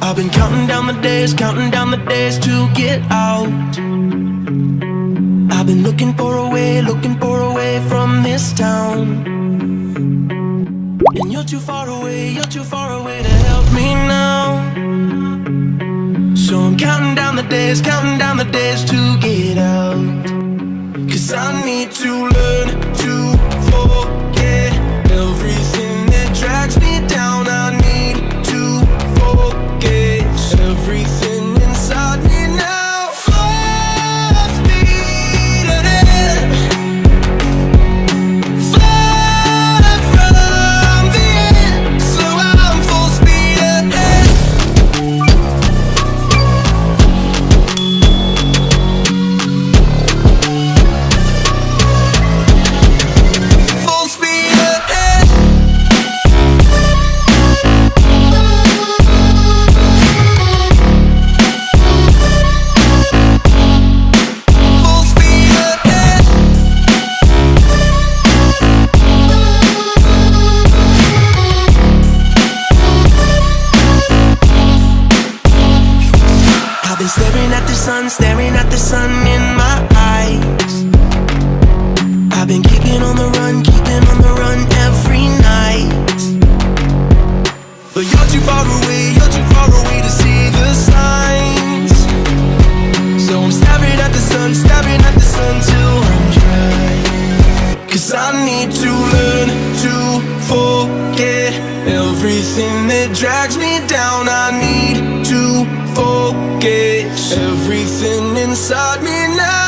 I've been counting down the days to get out. I've been looking for a way from this town. And you're too far away to help me now. So I'm counting down the days to get out. 'Cause I need to learn to forget everything that drags me down. I need to forget everything inside me now. Full speed ahead, fly from the end. So I'm full speed ahead. Full speed ahead. Full speed ahead. I've been staring at the sun in my eyes. I've been keeping on the run every night. But you're too far away to see the signs. So I'm staring at the sun till I'm dry. 'Cause I need to learn to forget everything that drags me down. I need to forget everything inside me now.